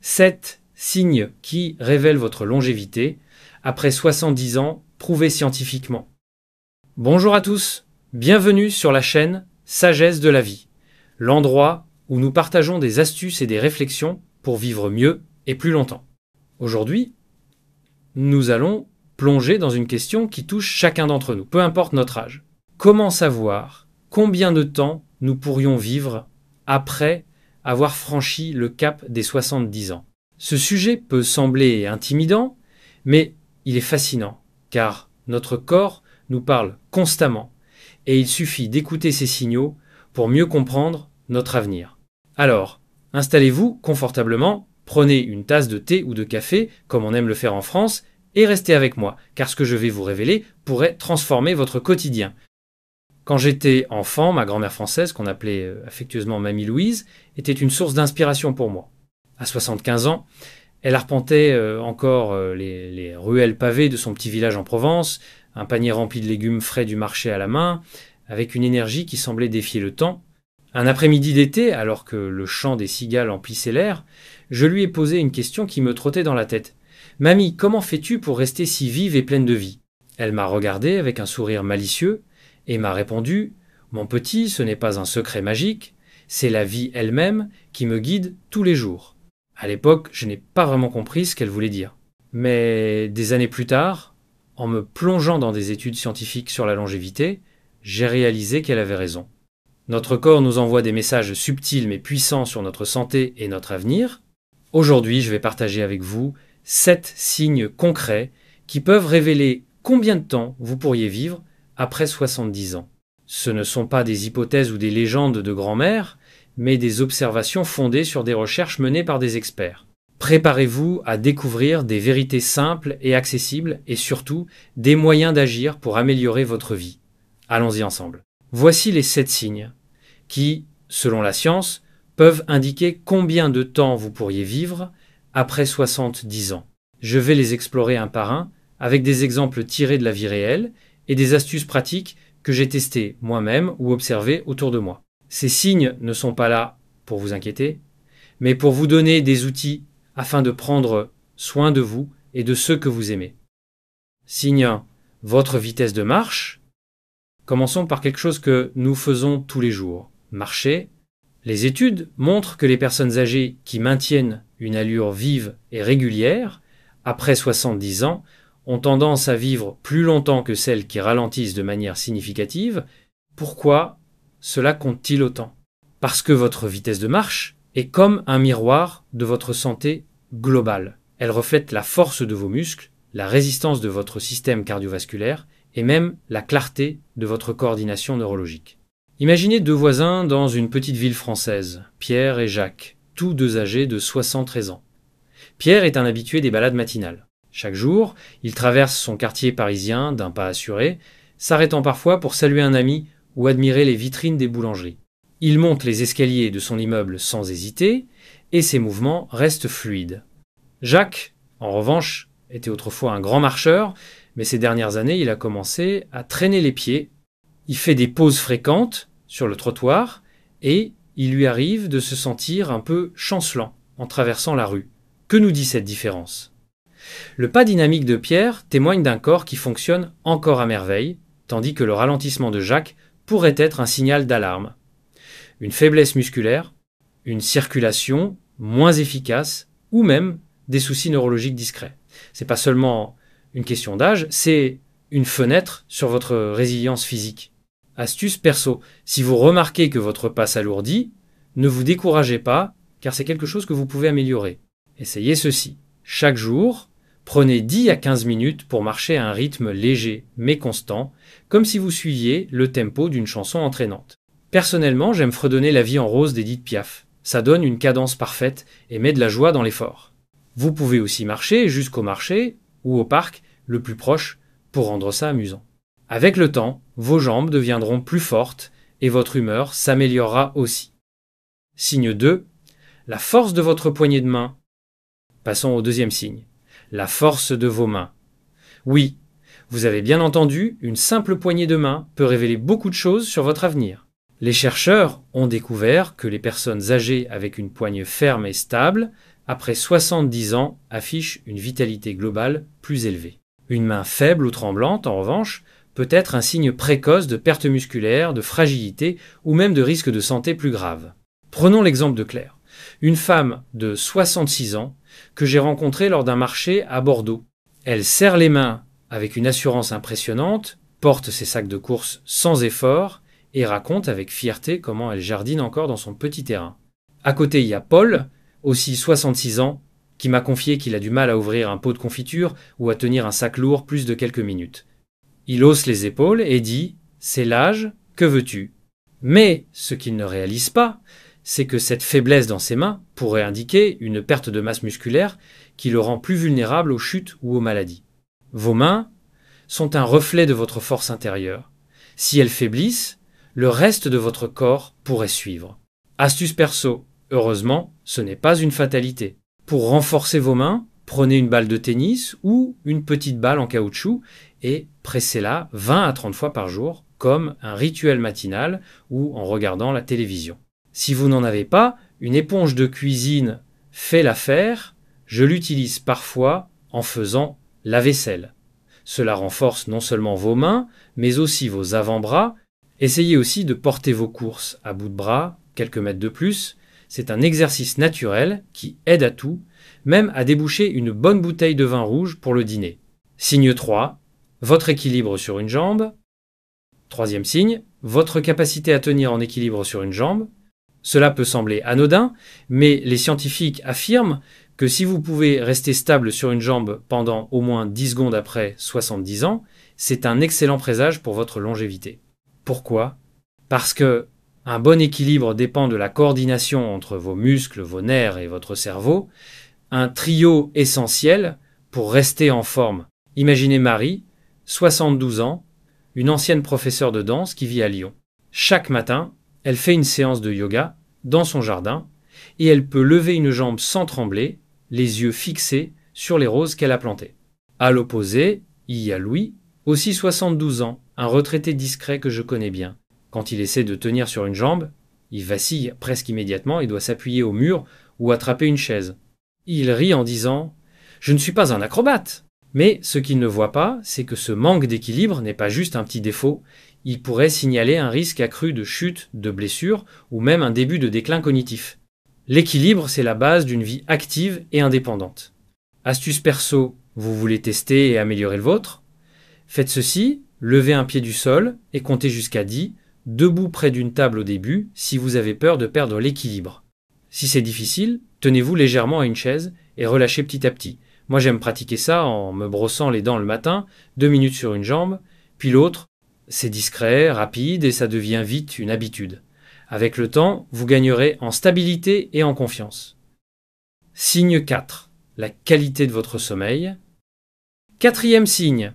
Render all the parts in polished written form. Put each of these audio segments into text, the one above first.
7 signes qui révèlent votre longévité après 70 ans prouvés scientifiquement. Bonjour à tous, bienvenue sur la chaîne Sagesse de la vie, l'endroit où nous partageons des astuces et des réflexions pour vivre mieux et plus longtemps. Aujourd'hui, nous allons plonger dans une question qui touche chacun d'entre nous, peu importe notre âge. Comment savoir combien de temps nous pourrions vivre après avoir franchi le cap des 70 ans? Ce sujet peut sembler intimidant, mais il est fascinant, car notre corps nous parle constamment, et il suffit d'écouter ces signaux pour mieux comprendre notre avenir. Alors, installez-vous confortablement, prenez une tasse de thé ou de café, comme on aime le faire en France, et restez avec moi, car ce que je vais vous révéler pourrait transformer votre quotidien. Quand j'étais enfant, ma grand-mère française, qu'on appelait affectueusement Mamie Louise, était une source d'inspiration pour moi. À 75 ans, elle arpentait encore les ruelles pavées de son petit village en Provence, un panier rempli de légumes frais du marché à la main, avec une énergie qui semblait défier le temps. Un après-midi d'été, alors que le chant des cigales emplissait l'air, je lui ai posé une question qui me trottait dans la tête. « Mamie, comment fais-tu pour rester si vive et pleine de vie ?» Elle m'a regardé avec un sourire malicieux et m'a répondu « Mon petit, ce n'est pas un secret magique, c'est la vie elle-même qui me guide tous les jours. » À l'époque, je n'ai pas vraiment compris ce qu'elle voulait dire. Mais des années plus tard, en me plongeant dans des études scientifiques sur la longévité, j'ai réalisé qu'elle avait raison. Notre corps nous envoie des messages subtils mais puissants sur notre santé et notre avenir. Aujourd'hui, je vais partager avec vous 7 signes concrets qui peuvent révéler combien de temps vous pourriez vivre après 70 ans. Ce ne sont pas des hypothèses ou des légendes de grand-mère, mais des observations fondées sur des recherches menées par des experts. Préparez-vous à découvrir des vérités simples et accessibles et surtout des moyens d'agir pour améliorer votre vie. Allons-y ensemble. Voici les 7 signes qui, selon la science, peuvent indiquer combien de temps vous pourriez vivre après 70 ans. Je vais les explorer un par un avec des exemples tirés de la vie réelle et des astuces pratiques que j'ai testées moi-même ou observées autour de moi. Ces signes ne sont pas là pour vous inquiéter, mais pour vous donner des outils afin de prendre soin de vous et de ceux que vous aimez. Signe 1. Votre vitesse de marche. Commençons par quelque chose que nous faisons tous les jours. Marcher. Les études montrent que les personnes âgées qui maintiennent une allure vive et régulière, après 70 ans, ont tendance à vivre plus longtemps que celles qui ralentissent de manière significative. Pourquoi cela compte-t-il autant? Parce que votre vitesse de marche est comme un miroir de votre santé globale. Elle reflète la force de vos muscles, la résistance de votre système cardiovasculaire et même la clarté de votre coordination neurologique. Imaginez 2 voisins dans une petite ville française, Pierre et Jacques, tous 2 âgés de 73 ans. Pierre est un habitué des balades matinales. Chaque jour, il traverse son quartier parisien d'un pas assuré, s'arrêtant parfois pour saluer un ami ou admirer les vitrines des boulangeries. Il monte les escaliers de son immeuble sans hésiter, et ses mouvements restent fluides. Jacques, en revanche, était autrefois un grand marcheur, mais ces dernières années, il a commencé à traîner les pieds. Il fait des pauses fréquentes sur le trottoir, et il lui arrive de se sentir un peu chancelant en traversant la rue. Que nous dit cette différence? Le pas dynamique de Pierre témoigne d'un corps qui fonctionne encore à merveille, tandis que le ralentissement de Jacques pourrait être un signal d'alarme. Une faiblesse musculaire, une circulation moins efficace ou même des soucis neurologiques discrets. C'est pas seulement une question d'âge, c'est une fenêtre sur votre résilience physique. Astuce perso, si vous remarquez que votre pas s'alourdit, ne vous découragez pas car c'est quelque chose que vous pouvez améliorer. Essayez ceci. Chaque jour, prenez 10 à 15 minutes pour marcher à un rythme léger mais constant, comme si vous suiviez le tempo d'une chanson entraînante. Personnellement, j'aime fredonner La vie en rose d'Édith Piaf. Ça donne une cadence parfaite et met de la joie dans l'effort. Vous pouvez aussi marcher jusqu'au marché ou au parc le plus proche pour rendre ça amusant. Avec le temps, vos jambes deviendront plus fortes et votre humeur s'améliorera aussi. Signe 2. La force de votre poignée de main. Passons au 2e signe. La force de vos mains. Oui, vous avez bien entendu, une simple poignée de main peut révéler beaucoup de choses sur votre avenir. Les chercheurs ont découvert que les personnes âgées avec une poigne ferme et stable après 70 ans, affiche une vitalité globale plus élevée. Une main faible ou tremblante, en revanche, peut être un signe précoce de perte musculaire, de fragilité ou même de risque de santé plus grave. Prenons l'exemple de Claire, une femme de 66 ans que j'ai rencontrée lors d'un marché à Bordeaux. Elle serre les mains avec une assurance impressionnante, porte ses sacs de course sans effort et raconte avec fierté comment elle jardine encore dans son petit terrain. À côté, il y a Paul, aussi 66 ans, qui m'a confié qu'il a du mal à ouvrir un pot de confiture ou à tenir un sac lourd plus de quelques minutes. Il hausse les épaules et dit « C'est l'âge, que veux-tu » Mais ce qu'il ne réalise pas, c'est que cette faiblesse dans ses mains pourrait indiquer une perte de masse musculaire qui le rend plus vulnérable aux chutes ou aux maladies. Vos mains sont un reflet de votre force intérieure. Si elles faiblissent, le reste de votre corps pourrait suivre. Astuce perso, heureusement, ce n'est pas une fatalité. Pour renforcer vos mains, prenez une balle de tennis ou une petite balle en caoutchouc et pressez-la 20 à 30 fois par jour, comme un rituel matinal ou en regardant la télévision. Si vous n'en avez pas, une éponge de cuisine fait l'affaire. Je l'utilise parfois en faisant la vaisselle. Cela renforce non seulement vos mains, mais aussi vos avant-bras. Essayez aussi de porter vos courses à bout de bras, quelques mètres de plus. C'est un exercice naturel qui aide à tout, même à déboucher une bonne bouteille de vin rouge pour le dîner. Signe 3, votre équilibre sur une jambe. Troisième signe, votre capacité à tenir en équilibre sur une jambe. Cela peut sembler anodin, mais les scientifiques affirment que si vous pouvez rester stable sur une jambe pendant au moins 10 secondes après 70 ans, c'est un excellent présage pour votre longévité. Pourquoi ? Parce que un bon équilibre dépend de la coordination entre vos muscles, vos nerfs et votre cerveau, un trio essentiel pour rester en forme. Imaginez Marie, 72 ans, une ancienne professeure de danse qui vit à Lyon. Chaque matin, elle fait une séance de yoga dans son jardin et elle peut lever une jambe sans trembler, les yeux fixés sur les roses qu'elle a plantées. À l'opposé, il y a Louis, aussi 72 ans, un retraité discret que je connais bien. Quand il essaie de tenir sur une jambe, il vacille presque immédiatement et doit s'appuyer au mur ou attraper une chaise. Il rit en disant « Je ne suis pas un acrobate !» Mais ce qu'il ne voit pas, c'est que ce manque d'équilibre n'est pas juste un petit défaut, il pourrait signaler un risque accru de chute, de blessure ou même un début de déclin cognitif. L'équilibre, c'est la base d'une vie active et indépendante. Astuce perso, vous voulez tester et améliorer le vôtre ? Faites ceci, levez un pied du sol et comptez jusqu'à 10, debout près d'une table au début si vous avez peur de perdre l'équilibre. Si c'est difficile, tenez-vous légèrement à une chaise et relâchez petit à petit. Moi j'aime pratiquer ça en me brossant les dents le matin, 2 minutes sur une jambe, puis l'autre. C'est discret, rapide et ça devient vite une habitude. Avec le temps, vous gagnerez en stabilité et en confiance. Signe 4. La qualité de votre sommeil. Quatrième signe.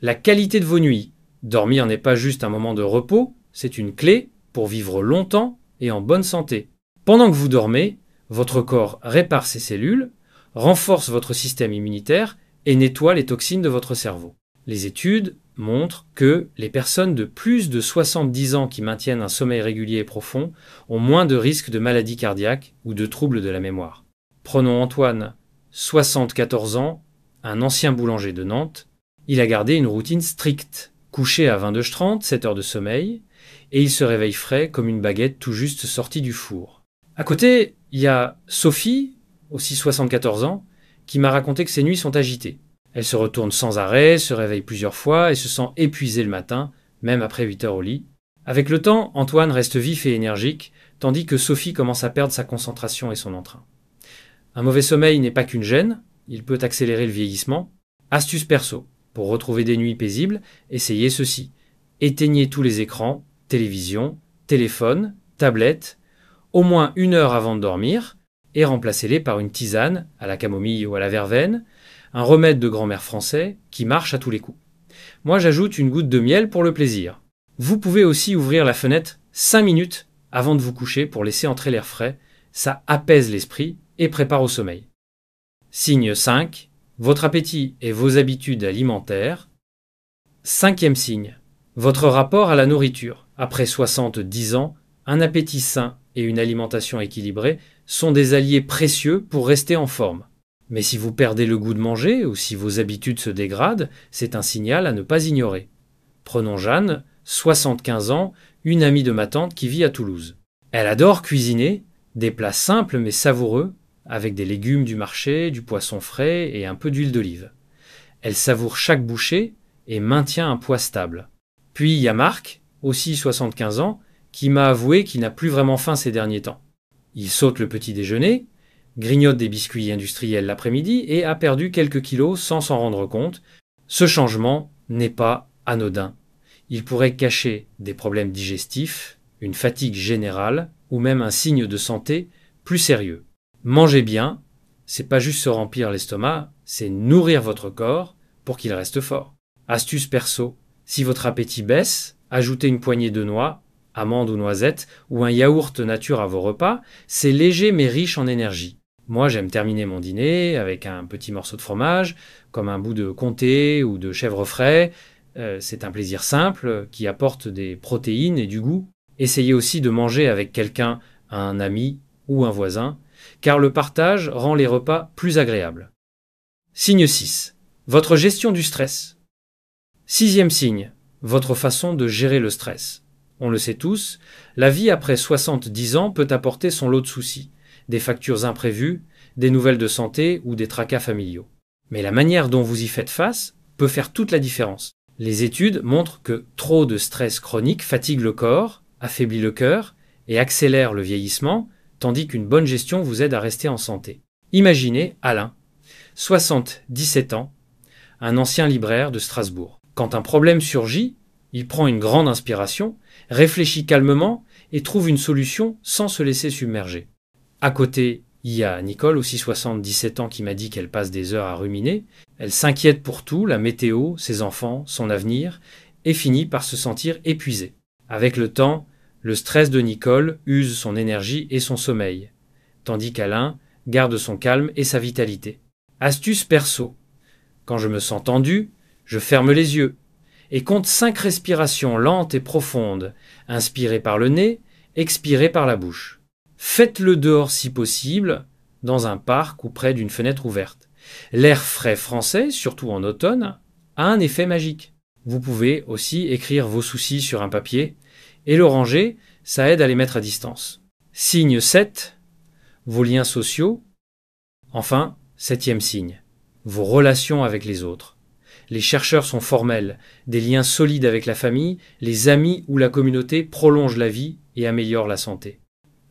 La qualité de vos nuits. Dormir n'est pas juste un moment de repos, c'est une clé pour vivre longtemps et en bonne santé. Pendant que vous dormez, votre corps répare ses cellules, renforce votre système immunitaire et nettoie les toxines de votre cerveau. Les études montrent que les personnes de plus de 70 ans qui maintiennent un sommeil régulier et profond ont moins de risques de maladies cardiaques ou de troubles de la mémoire. Prenons Antoine, 74 ans, un ancien boulanger de Nantes. Il a gardé une routine stricte, couché à 22h30, 7 heures de sommeil, et il se réveille frais comme une baguette tout juste sortie du four. À côté, il y a Sophie, aussi 74 ans, qui m'a raconté que ses nuits sont agitées. Elle se retourne sans arrêt, se réveille plusieurs fois et se sent épuisée le matin, même après 8 heures au lit. Avec le temps, Antoine reste vif et énergique, tandis que Sophie commence à perdre sa concentration et son entrain. Un mauvais sommeil n'est pas qu'une gêne, il peut accélérer le vieillissement. Astuce perso, pour retrouver des nuits paisibles, essayez ceci. Éteignez tous les écrans, télévision, téléphone, tablette, au moins 1 heure avant de dormir, et remplacez-les par une tisane, à la camomille ou à la verveine, un remède de grand-mère français qui marche à tous les coups. Moi, j'ajoute une goutte de miel pour le plaisir. Vous pouvez aussi ouvrir la fenêtre 5 minutes avant de vous coucher pour laisser entrer l'air frais. Ça apaise l'esprit et prépare au sommeil. Signe 5. Votre appétit et vos habitudes alimentaires. 5e signe. Votre rapport à la nourriture. Après 70 ans, un appétit sain et une alimentation équilibrée sont des alliés précieux pour rester en forme. Mais si vous perdez le goût de manger ou si vos habitudes se dégradent, c'est un signal à ne pas ignorer. Prenons Jeanne, 75 ans, une amie de ma tante qui vit à Toulouse. Elle adore cuisiner, des plats simples mais savoureux, avec des légumes du marché, du poisson frais et un peu d'huile d'olive. Elle savoure chaque bouchée et maintient un poids stable. Puis il y a Marc, aussi 75 ans, qui m'a avoué qu'il n'a plus vraiment faim ces derniers temps. Il saute le petit déjeuner, grignote des biscuits industriels l'après-midi et a perdu quelques kilos sans s'en rendre compte. Ce changement n'est pas anodin. Il pourrait cacher des problèmes digestifs, une fatigue générale ou même un signe de santé plus sérieux. Mangez bien, c'est pas juste se remplir l'estomac, c'est nourrir votre corps pour qu'il reste fort. Astuce perso, si votre appétit baisse, ajoutez une poignée de noix, amandes ou noisettes, ou un yaourt nature à vos repas, c'est léger mais riche en énergie. Moi, j'aime terminer mon dîner avec un petit morceau de fromage, comme un bout de comté ou de chèvre frais. C'est un plaisir simple qui apporte des protéines et du goût. Essayez aussi de manger avec quelqu'un, un ami ou un voisin, car le partage rend les repas plus agréables. Signe 6. Votre gestion du stress. 6e signe. Votre façon de gérer le stress. On le sait tous, la vie après 70 ans peut apporter son lot de soucis, des factures imprévues, des nouvelles de santé ou des tracas familiaux. Mais la manière dont vous y faites face peut faire toute la différence. Les études montrent que trop de stress chronique fatigue le corps, affaiblit le cœur et accélère le vieillissement, tandis qu'une bonne gestion vous aide à rester en santé. Imaginez Alain, 77 ans, un ancien libraire de Strasbourg. Quand un problème surgit, il prend une grande inspiration, réfléchit calmement et trouve une solution sans se laisser submerger. À côté, il y a Nicole, aussi 77 ans, qui m'a dit qu'elle passe des heures à ruminer. Elle s'inquiète pour tout, la météo, ses enfants, son avenir, et finit par se sentir épuisée. Avec le temps, le stress de Nicole use son énergie et son sommeil, tandis qu'Alain garde son calme et sa vitalité. Astuce perso. Quand je me sens tendu, je ferme les yeux et compte 5 respirations lentes et profondes, inspirées par le nez, expirées par la bouche. Faites-le dehors si possible, dans un parc ou près d'une fenêtre ouverte. L'air frais français, surtout en automne, a un effet magique. Vous pouvez aussi écrire vos soucis sur un papier et le ranger, ça aide à les mettre à distance. Signe 7, vos liens sociaux. Enfin, 7e signe, vos relations avec les autres. Les chercheurs sont formels, des liens solides avec la famille, les amis ou la communauté prolongent la vie et améliorent la santé.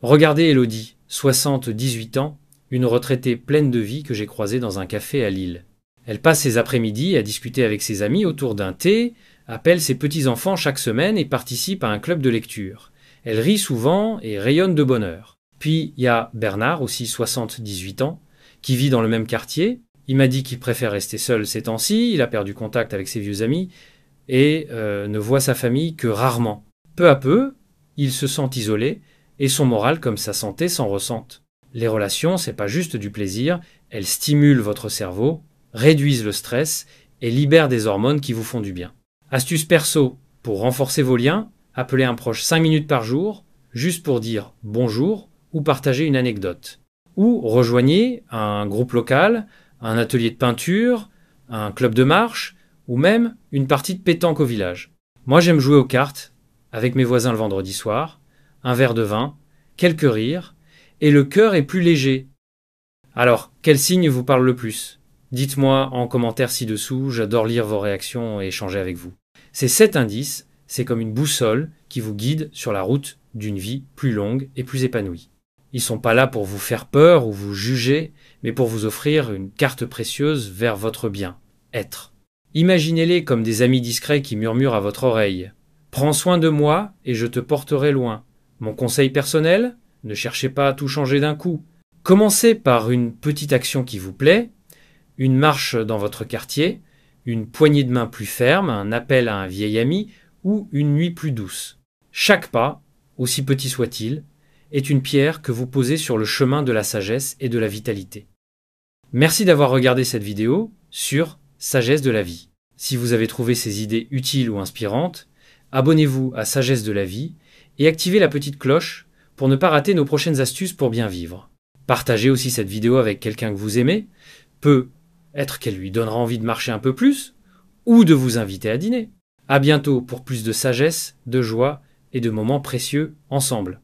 Regardez Elodie, 78 ans, une retraitée pleine de vie que j'ai croisée dans un café à Lille. Elle passe ses après-midi à discuter avec ses amis autour d'un thé, appelle ses petits-enfants chaque semaine et participe à un club de lecture. Elle rit souvent et rayonne de bonheur. Puis il y a Bernard, aussi 78 ans, qui vit dans le même quartier. Il m'a dit qu'il préfère rester seul ces temps-ci, il a perdu contact avec ses vieux amis et ne voit sa famille que rarement. Peu à peu, il se sent isolé et son moral comme sa santé s'en ressentent. Les relations, c'est pas juste du plaisir, elles stimulent votre cerveau, réduisent le stress et libèrent des hormones qui vous font du bien. Astuce perso, pour renforcer vos liens, appelez un proche 5 minutes par jour, juste pour dire bonjour ou partager une anecdote. Ou rejoignez un groupe local, un atelier de peinture, un club de marche ou même une partie de pétanque au village. Moi j'aime jouer aux cartes avec mes voisins le vendredi soir, un verre de vin, quelques rires, et le cœur est plus léger. Alors, quel signe vous parle le plus ? Dites-moi en commentaire ci-dessous, j'adore lire vos réactions et échanger avec vous. Ces 7 indices, c'est comme une boussole qui vous guide sur la route d'une vie plus longue et plus épanouie. Ils sont pas là pour vous faire peur ou vous juger, mais pour vous offrir une carte précieuse vers votre bien-être. Imaginez-les comme des amis discrets qui murmurent à votre oreille. Prends soin de moi et je te porterai loin. Mon conseil personnel ? Ne cherchez pas à tout changer d'un coup. Commencez par une petite action qui vous plaît, une marche dans votre quartier, une poignée de main plus ferme, un appel à un vieil ami ou une nuit plus douce. Chaque pas, aussi petit soit-il, est une pierre que vous posez sur le chemin de la sagesse et de la vitalité. Merci d'avoir regardé cette vidéo sur Sagesse de la vie. Si vous avez trouvé ces idées utiles ou inspirantes, abonnez-vous à Sagesse de la vie et activez la petite cloche pour ne pas rater nos prochaines astuces pour bien vivre. Partagez aussi cette vidéo avec quelqu'un que vous aimez. Peut être qu'elle lui donnera envie de marcher un peu plus ou de vous inviter à dîner. À bientôt pour plus de sagesse, de joie et de moments précieux ensemble.